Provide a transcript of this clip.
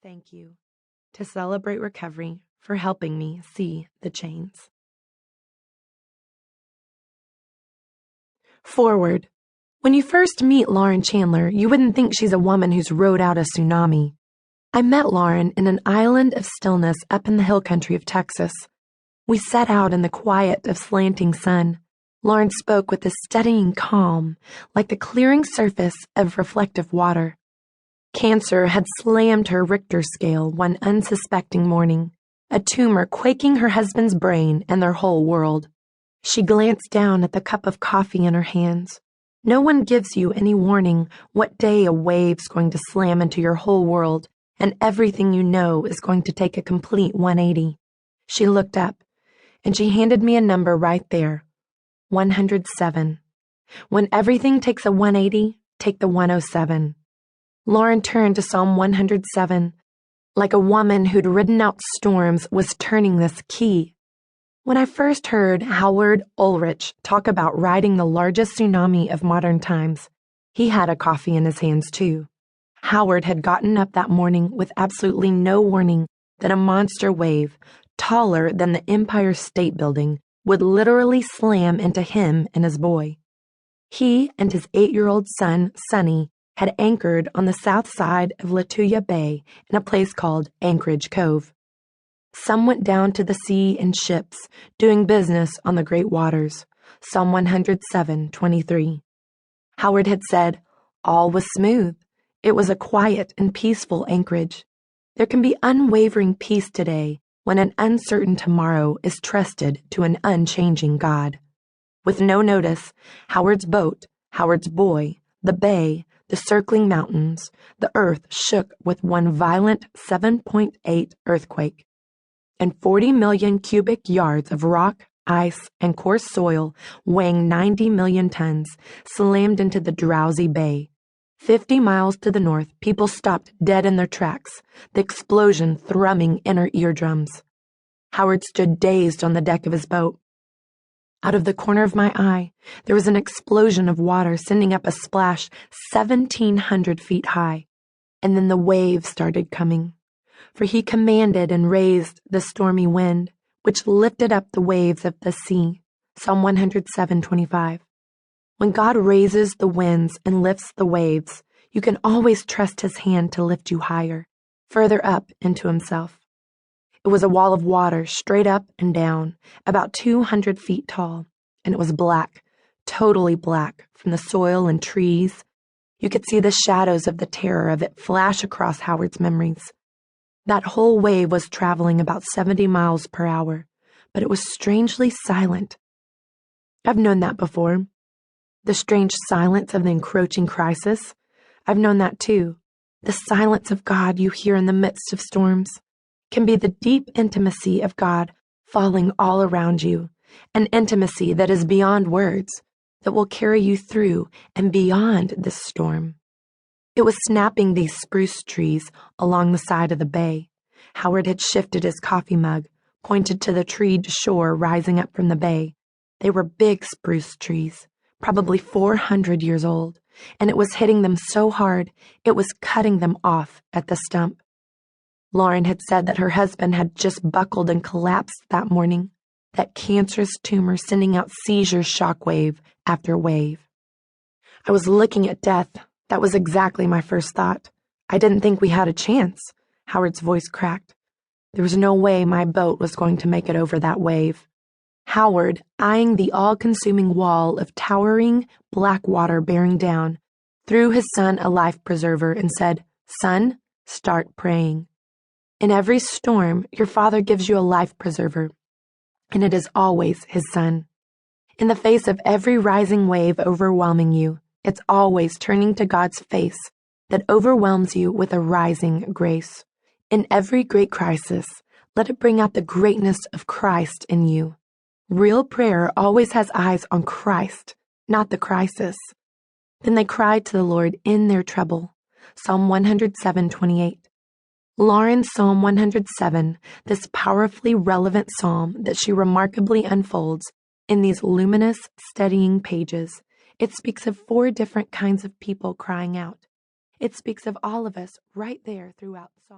thank you, to celebrate recovery for helping me see the chains. Forward. When you first meet Lauren Chandler, you wouldn't think she's a woman who's rode out a tsunami. I met Lauren in an island of stillness up in the hill country of Texas. We set out in the quiet of slanting sun. Lauren spoke with a steadying calm, like the clearing surface of reflective water. Cancer had slammed her Richter scale one unsuspecting morning, a tumor quaking her husband's brain and their whole world. She glanced down at the cup of coffee in her hands. No one gives you any warning what day a wave's going to slam into your whole world, and everything you know is going to take a complete 180. She looked up, and she handed me a number right there, 107. When everything takes a 180, take the 107. Lauren turned to Psalm 107, like a woman who'd ridden out storms was turning this key. When I first heard Howard Ulrich talk about riding the largest tsunami of modern times, he had a coffee in his hands too. Howard had gotten up that morning with absolutely no warning that a monster wave, taller than the Empire State Building, would literally slam into him and his boy. He and his 8-year-old son, Sonny, had anchored on the south side of Lituya Bay in a place called Anchorage Cove. Some went down to the sea in ships, doing business on the great waters. Psalm 107:23. Howard had said, all was smooth. It was a quiet and peaceful anchorage. There can be unwavering peace today when an uncertain tomorrow is trusted to an unchanging God. With no notice, Howard's boat, Howard's boy, the bay, the circling mountains, the earth shook with one violent 7.8 earthquake. And 40 million cubic yards of rock, ice, and coarse soil weighing 90 million tons slammed into the drowsy bay. 50 miles to the north, people stopped dead in their tracks, the explosion thrumming in her eardrums. Howard stood dazed on the deck of his boat. Out of the corner of my eye, there was an explosion of water sending up a splash 1,700 feet high, and then the waves started coming. For he commanded and raised the stormy wind, which lifted up the waves of the sea. Psalm 107:25. When God raises the winds and lifts the waves, you can always trust his hand to lift you higher, further up into himself. It was a wall of water straight up and down, about 200 feet tall, and it was black, totally black, from the soil and trees. You could see the shadows of the terror of it flash across Howard's memories. That whole wave was traveling about 70 miles per hour, but it was strangely silent. I've known that before. The strange silence of the encroaching crisis. I've known that too. The silence of God you hear in the midst of storms can be the deep intimacy of God falling all around you, an intimacy that is beyond words, that will carry you through and beyond this storm. It was snapping these spruce trees along the side of the bay. Howard had shifted his coffee mug, pointed to the treed shore rising up from the bay. They were big spruce trees, probably 400 years old, and it was hitting them so hard it was cutting them off at the stump. Lauren had said that her husband had just buckled and collapsed that morning, that cancerous tumor sending out seizure shockwave after wave. I was looking at death. That was exactly my first thought. I didn't think we had a chance. Howard's voice cracked. There was no way my boat was going to make it over that wave. Howard, eyeing the all-consuming wall of towering black water bearing down, threw his son a life preserver and said, "Son, start praying." In every storm, your father gives you a life preserver, and it is always his son. In the face of every rising wave overwhelming you, it's always turning to God's face that overwhelms you with a rising grace. In every great crisis, let it bring out the greatness of Christ in you. Real prayer always has eyes on Christ, not the crisis. Then they cried to the Lord in their trouble. Psalm 107:28. Lauren's Psalm 107, this powerfully relevant psalm that she remarkably unfolds in these luminous, steadying pages. It speaks of 4 different kinds of people crying out. It speaks of all of us right there throughout the psalm.